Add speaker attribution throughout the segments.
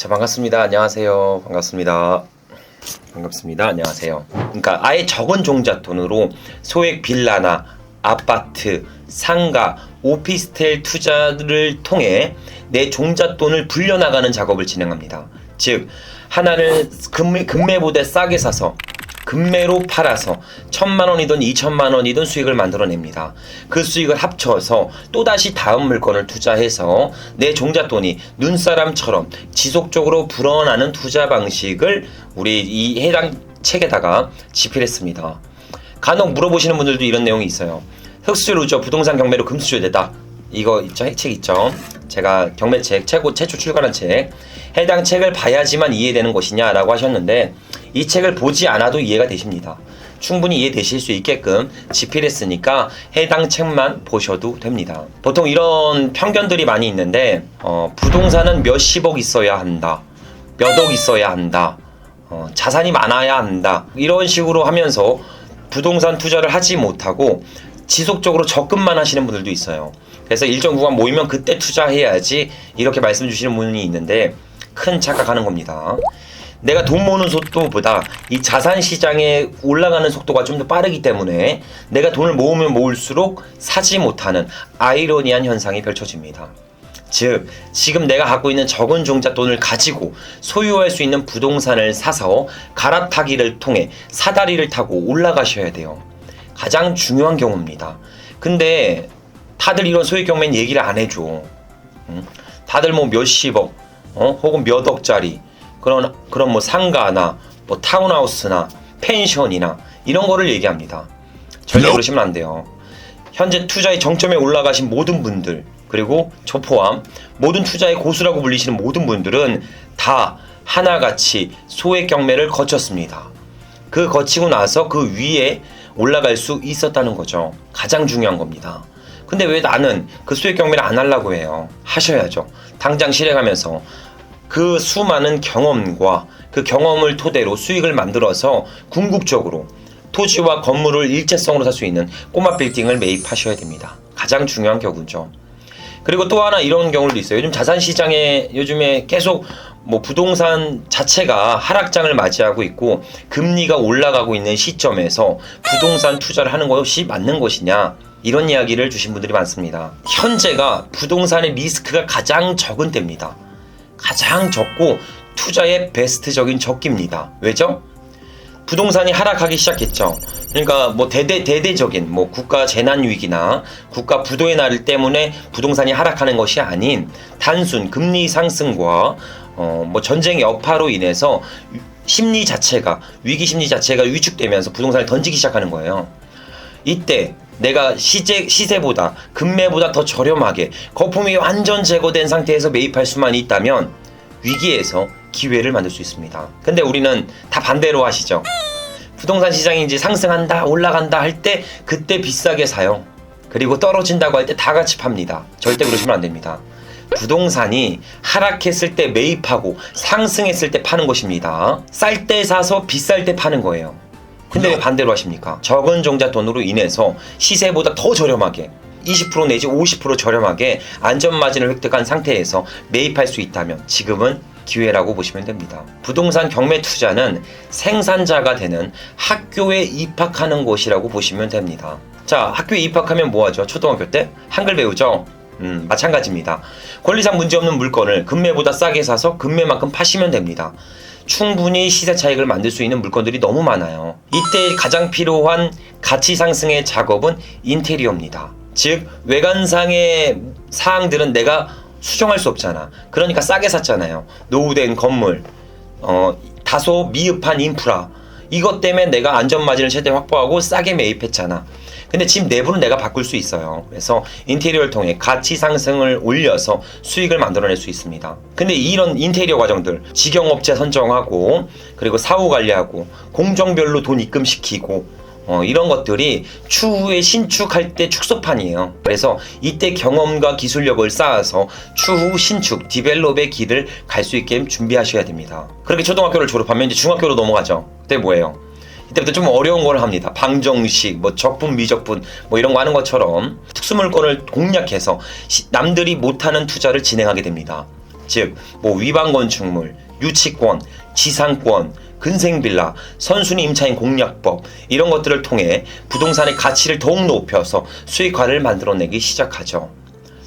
Speaker 1: 자, 반갑습니다. 안녕하세요. 반갑습니다. 안녕하세요. 그러니까 아예 적은 종잣돈으로 소액 빌라나 아파트, 상가, 오피스텔 투자를 통해 내 종잣돈을 불려나가는 작업을 진행합니다. 즉, 하나를 금매보다 싸게 사서 금매로 팔아서 1,000만원이든 2,000만원이든 수익을 만들어냅니다. 그 수익을 합쳐서 또다시 다음 물건을 투자해서 내 종잣돈이 눈사람처럼 지속적으로 불어나는 투자 방식을 우리 이 해당 책에다가 집필했습니다. 간혹 물어보시는 분들도 이런 내용이 있어요. 흑수저 루저 부동산 경매로 금수저 되다. 이거 있죠? 책 있죠? 제가 경매책 최초 출간한 책, 해당 책을 봐야지만 이해되는 것이냐 라고 하셨는데, 이 책을 보지 않아도 이해가 되십니다. 충분히 이해되실 수 있게끔 집필했으니까 해당 책만 보셔도 됩니다. 보통 이런 편견들이 많이 있는데, 부동산은 몇십억 있어야 한다, 몇억 있어야 한다, 자산이 많아야 한다, 이런 식으로 하면서 부동산 투자를 하지 못하고 지속적으로 적금만 하시는 분들도 있어요. 그래서 일정 구간 모이면 그때 투자해야지 이렇게 말씀 주시는 분이 있는데, 큰 착각하는 겁니다. 내가 돈 모으는 속도보다 이 자산 시장에 올라가는 속도가 좀 더 빠르기 때문에 내가 돈을 모으면 모을수록 사지 못하는 아이러니한 현상이 펼쳐집니다. 즉, 지금 내가 갖고 있는 적은 종잣돈을 가지고 소유할 수 있는 부동산을 사서 갈아타기를 통해 사다리를 타고 올라가셔야 돼요. 가장 중요한 경우입니다. 근데 다들 이런 소액 경매는 얘기를 안 해줘. 다들 뭐 몇십억, 혹은 몇 억짜리 그런 뭐 상가나 뭐 타운하우스나 펜션이나 이런 거를 얘기합니다. 절대 그러시면 안 돼요. 현재 투자의 정점에 올라가신 모든 분들, 그리고 저 포함 모든 투자의 고수라고 불리시는 모든 분들은 다 하나같이 소액 경매를 거쳤습니다. 그 거치고 나서 그 위에 올라갈 수 있었다는 거죠. 가장 중요한 겁니다. 근데 왜 나는 그 소액 경매를 안 하려고 해요? 하셔야죠. 당장 실행하면서 그 수많은 경험과 그 경험을 토대로 수익을 만들어서 궁극적으로 토지와 건물을 일체성으로 살 수 있는 꼬마 빌딩을 매입하셔야 됩니다. 가장 중요한 경우죠. 그리고 또 하나 이런 경우도 있어요. 요즘 자산 시장에 요즘에 계속 뭐 부동산 자체가 하락장을 맞이하고 있고 금리가 올라가고 있는 시점에서 부동산 투자를 하는 것이 맞는 것이냐, 이런 이야기를 주신 분들이 많습니다. 현재가 부동산의 리스크가 가장 적은 때입니다. 가장 적고 투자의 베스트적인 적기입니다. 왜죠? 부동산이 하락하기 시작했죠. 그러니까 뭐 대대적인 뭐 국가 재난 위기나 국가 부도의 날 때문에 부동산이 하락하는 것이 아닌 단순 금리 상승과 뭐 전쟁 여파로 인해서 위기 심리 자체가 위축되면서 부동산을 던지기 시작하는 거예요. 이때 내가 시세보다 금매보다 더 저렴하게 거품이 완전 제거된 상태에서 매입할 수만 있다면 위기에서 기회를 만들 수 있습니다. 근데 우리는 다 반대로 하시죠. 부동산 시장이 이제 상승한다, 올라간다 할 때 그때 비싸게 사요. 그리고 떨어진다고 할 때 다 같이 팝니다. 절대 그러시면 안 됩니다. 부동산이 하락했을 때 매입하고 상승했을 때 파는 것입니다. 쌀 때 사서 비쌀 때 파는 거예요. 근데 왜 반대로 하십니까? 적은 종잣돈으로 인해서 시세보다 더 저렴하게 20% 내지 50% 저렴하게 안전마진을 획득한 상태에서 매입할 수 있다면 지금은 기회라고 보시면 됩니다. 부동산 경매 투자는 생산자가 되는 학교에 입학하는 곳이라고 보시면 됩니다. 자, 학교에 입학하면 뭐하죠? 초등학교 때 한글 배우죠? 마찬가지입니다. 권리상 문제없는 물건을 금매보다 싸게 사서 금매만큼 파시면 됩니다. 충분히 시세 차익을 만들 수 있는 물건들이 너무 많아요. 이때 가장 필요한 가치 상승의 작업은 인테리어입니다. 즉, 외관상의 사항들은 내가 수정할 수 없잖아. 그러니까 싸게 샀잖아요. 노후된 건물, 다소 미흡한 인프라, 이것 때문에 내가 안전마진을 최대 확보하고 싸게 매입했잖아. 근데 집 내부는 내가 바꿀 수 있어요. 그래서 인테리어를 통해 가치 상승을 올려서 수익을 만들어낼 수 있습니다. 근데 이런 인테리어 과정들, 직영업체 선정하고, 그리고 사후 관리하고, 공정별로 돈 입금시키고, 이런 것들이 추후에 신축할 때 축소판이에요. 그래서 이때 경험과 기술력을 쌓아서 추후 신축, 디벨롭의 길을 갈 수 있게 준비하셔야 됩니다. 그렇게 초등학교를 졸업하면 이제 중학교로 넘어가죠. 그때 뭐예요? 이때부터 좀 어려운 걸 합니다. 방정식, 뭐 적분, 미적분, 뭐 이런 거 하는 것처럼 특수물건을 공략해서 남들이 못하는 투자를 진행하게 됩니다. 즉 위반 건축물, 유치권, 지상권, 근생빌라, 선순위 임차인 공략법 이런 것들을 통해 부동산의 가치를 더욱 높여서 수익화를 만들어내기 시작하죠.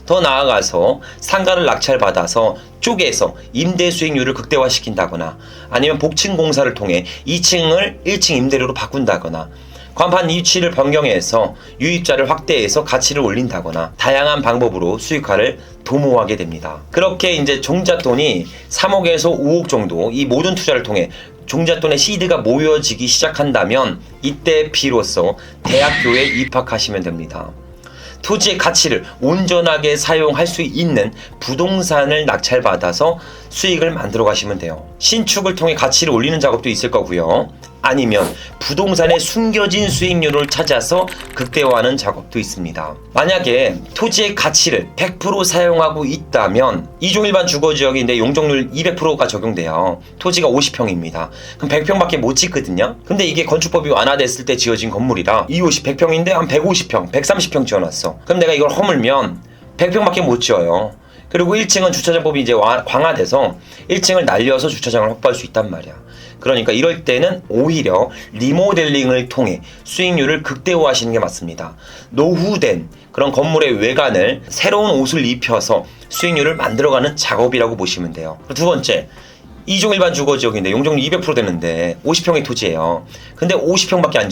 Speaker 1: 더 나아가서 상가를 낙찰받아서 쪼개서 임대 수익률을 극대화시킨다거나 아니면 복층 공사를 통해 2층을 1층 임대료로 바꾼다거나 간판 위치를 변경해서 유입자를 확대해서 가치를 올린다거나 다양한 방법으로 수익화를 도모하게 됩니다. 그렇게 이제 종잣돈이 3억에서 5억 정도 이 모든 투자를 통해 종잣돈의 시드가 모여지기 시작한다면 이때 비로소 대학교에 입학하시면 됩니다. 토지의 가치를 온전하게 사용할 수 있는 부동산을 낙찰받아서 수익을 만들어 가시면 돼요. 신축을 통해 가치를 올리는 작업도 있을 거고요. 아니면 부동산의 숨겨진 수익률을 찾아서 극대화하는 작업도 있습니다. 만약에 토지의 가치를 100% 사용하고 있다면 2종 일반 주거지역인데 용적률 200%가 적용돼요. 토지가 50평입니다. 그럼 100평밖에 못 짓거든요. 근데 이게 건축법이 완화됐을 때 지어진 건물이라 250, 100평인데 한 150평, 130평 지어놨어. 그럼 내가 이걸 허물면 100평밖에 못 지어요. 그리고 1층은 주차장법이 이제 강화돼서 1층을 날려서 주차장을 확보할 수 있단 말이야. 그러니까 이럴 때는 오히려 리모델링을 통해 수익률을 극대화하시는 게 맞습니다. 노후된 그런 건물의 외관을 새로운 옷을 입혀서 수익률을 만들어가는 작업이라고 보시면 돼요. 두 번째, 2종 일반 주거지역인데 용적률 200% 되는데 50평의 토지예요. 근데 50평밖에 안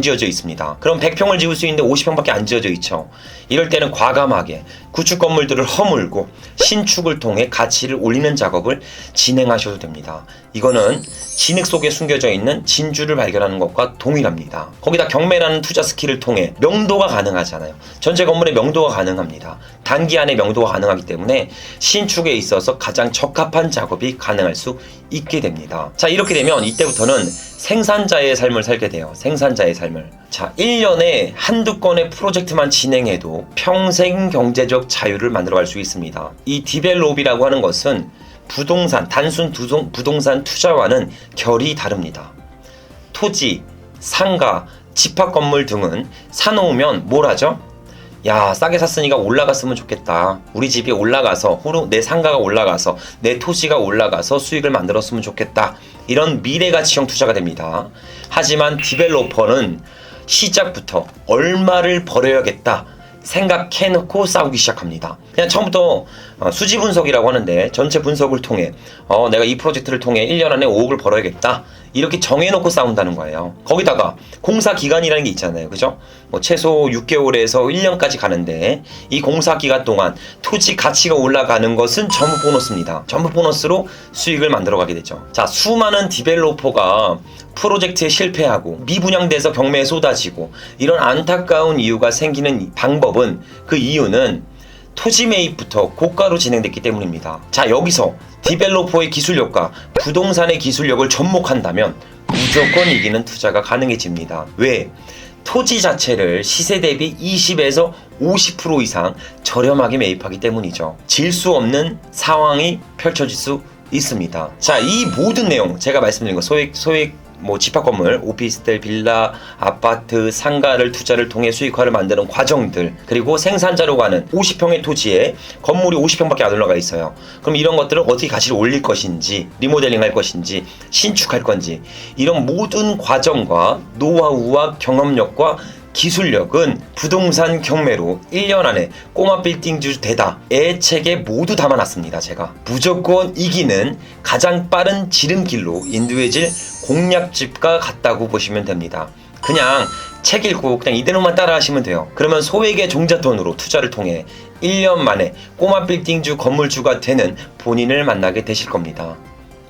Speaker 1: 지어져 있습니다. 그럼 100평을 지을 수 있는데 50평밖에 안 지어져 있죠. 이럴 때는 과감하게 구축 건물들을 허물고 신축을 통해 가치를 올리는 작업을 진행하셔도 됩니다. 이거는 진흙 속에 숨겨져 있는 진주를 발견하는 것과 동일합니다. 거기다 경매라는 투자 스킬을 통해 명도가 가능하잖아요. 전체 건물의 명도가 가능합니다. 단기 안에 명도가 가능하기 때문에 신축에 있어서 가장 적합한 작업이 가능할 수 있게 됩니다. 자, 이렇게 되면 이때부터는 생산자의 삶을 살게 돼요. 생산자의 삶을. 자, 1년에 한두 건의 프로젝트만 진행해도 평생 경제적 자유를 만들어갈 수 있습니다. 이 디벨롭이라고 하는 것은 부동산, 단순 부동산 투자와는 결이 다릅니다. 토지, 상가, 집합 건물 등은 사놓으면 뭘 하죠? 야, 싸게 샀으니까 올라갔으면 좋겠다. 우리 집이 올라가서, 내 상가가 올라가서, 내 토지가 올라가서 수익을 만들었으면 좋겠다. 이런 미래가치형 투자가 됩니다. 하지만 디벨로퍼는 시작부터 얼마를 벌어야겠다 생각해놓고 싸우기 시작합니다. 그냥 처음부터 수지 분석이라고 하는데 전체 분석을 통해 내가 이 프로젝트를 통해 1년 안에 5억을 벌어야겠다 이렇게 정해놓고 싸운다는 거예요. 거기다가 공사 기간이라는 게 있잖아요. 그죠? 최소 6개월에서 1년까지 가는데 이 공사 기간 동안 토지 가치가 올라가는 것은 전부 보너스입니다. 전부 보너스로 수익을 만들어가게 되죠. 자, 수많은 디벨로퍼가 프로젝트에 실패하고 미분양돼서 경매에 쏟아지고 이런 안타까운 이유가 생기는 방법은 그 이유는 토지 매입부터 고가로 진행됐기 때문입니다. 자, 여기서 디벨로퍼의 기술력과 부동산의 기술력을 접목한다면 무조건 이기는 투자가 가능해집니다. 왜? 토지 자체를 시세 대비 20에서 50% 이상 저렴하게 매입하기 때문이죠. 질 수 없는 상황이 펼쳐질 수 있습니다. 자, 이 모든 내용 제가 말씀드린 거 소액 집합 건물, 오피스텔, 빌라, 아파트, 상가를 투자를 통해 수익화를 만드는 과정들, 그리고 생산자로 가는 50평의 토지에 건물이 50평밖에 안 올라가 있어요. 그럼 이런 것들을 어떻게 가치를 올릴 것인지, 리모델링 할 것인지, 신축할 건지, 이런 모든 과정과 노하우와 경험력과 기술력은 부동산 경매로 1년 안에 꼬마 빌딩주 되다의 책에 모두 담아놨습니다. 제가 무조건 이기는 가장 빠른 지름길로 인도해질 공략집과 같다고 보시면 됩니다. 그냥 책 읽고 그냥 이대로만 따라 하시면 돼요. 그러면 소액의 종잣돈으로 투자를 통해 1년 만에 꼬마 빌딩주 건물주가 되는 본인을 만나게 되실 겁니다.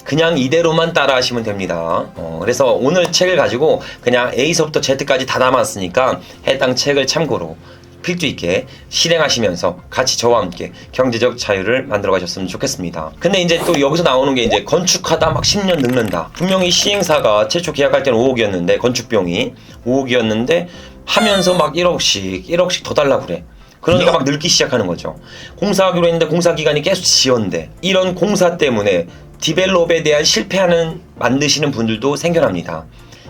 Speaker 1: 그냥 이대로만 따라 하시면 됩니다. 그래서 오늘 책을 가지고 그냥 A서부터 Z까지 다 담았으니까 해당 책을 참고로 필주 있게 실행하시면서 같이 저와 함께 경제적 자유를 만들어 가셨으면 좋겠습니다. 근데 이제 또 여기서 나오는 게 이제 건축하다 막 10년 늙는다. 분명히 시행사가 최초 계약할 때는 5억이었는데 건축비용이 5억이었는데 하면서 막 1억씩 더 달라고 그래. 그러니까 막 늙기 시작하는 거죠. 공사하기로 했는데 공사 기간이 계속 지연돼. 이런 공사 때문에 디벨롭에 대한 실패하는 만드시는 분들도 생겨납니다.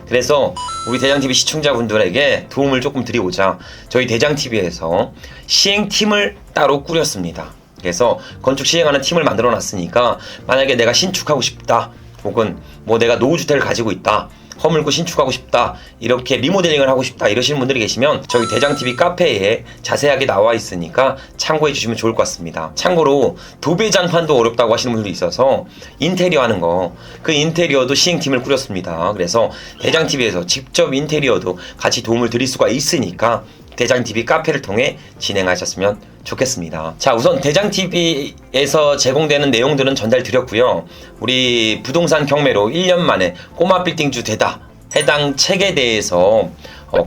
Speaker 1: 그래서 우리 대장TV 시청자분들에게 도움을 조금 드리고자 저희 대장TV에서 시행팀을 따로 꾸렸습니다. 그래서 건축 시행하는 팀을 만들어 놨으니까 만약에 내가 신축하고 싶다, 혹은 뭐 내가 노후주택을 가지고 있다, 허물고 신축하고 싶다, 이렇게 리모델링을 하고 싶다 이러시는 분들이 계시면 저희 대장TV 카페에 자세하게 나와 있으니까 참고해 주시면 좋을 것 같습니다. 참고로 도배장판도 어렵다고 하시는 분들이 있어서 인테리어 하는 거, 그 인테리어도 시행팀을 꾸렸습니다. 그래서 대장TV에서 직접 인테리어도 같이 도움을 드릴 수가 있으니까 대장TV 카페를 통해 진행하셨으면 좋겠습니다. 자, 우선 대장TV에서 제공되는 내용들은 전달드렸고요. 우리 부동산 경매로 1년 만에 꼬마 빌딩주 되다, 해당 책에 대해서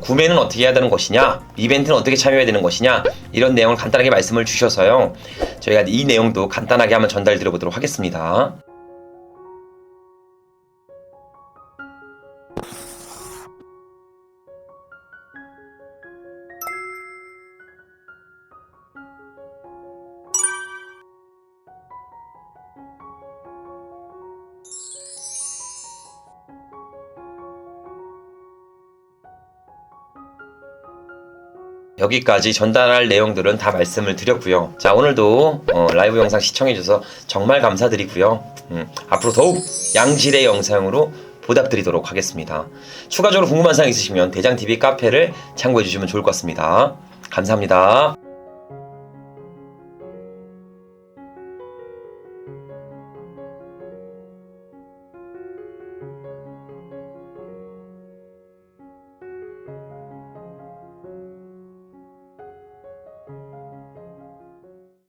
Speaker 1: 구매는 어떻게 해야 되는 것이냐, 이벤트는 어떻게 참여해야 되는 것이냐, 이런 내용을 간단하게 말씀을 주셔서요, 저희가 이 내용도 간단하게 한번 전달드려 보도록 하겠습니다. 여기까지 전달할 내용들은 다 말씀을 드렸고요. 자, 오늘도 라이브 영상 시청해주셔서 정말 감사드리고요. 앞으로 더욱 양질의 영상으로 보답드리도록 하겠습니다. 추가적으로 궁금한 사항 있으시면 대장TV 카페를 참고해주시면 좋을 것 같습니다. 감사합니다.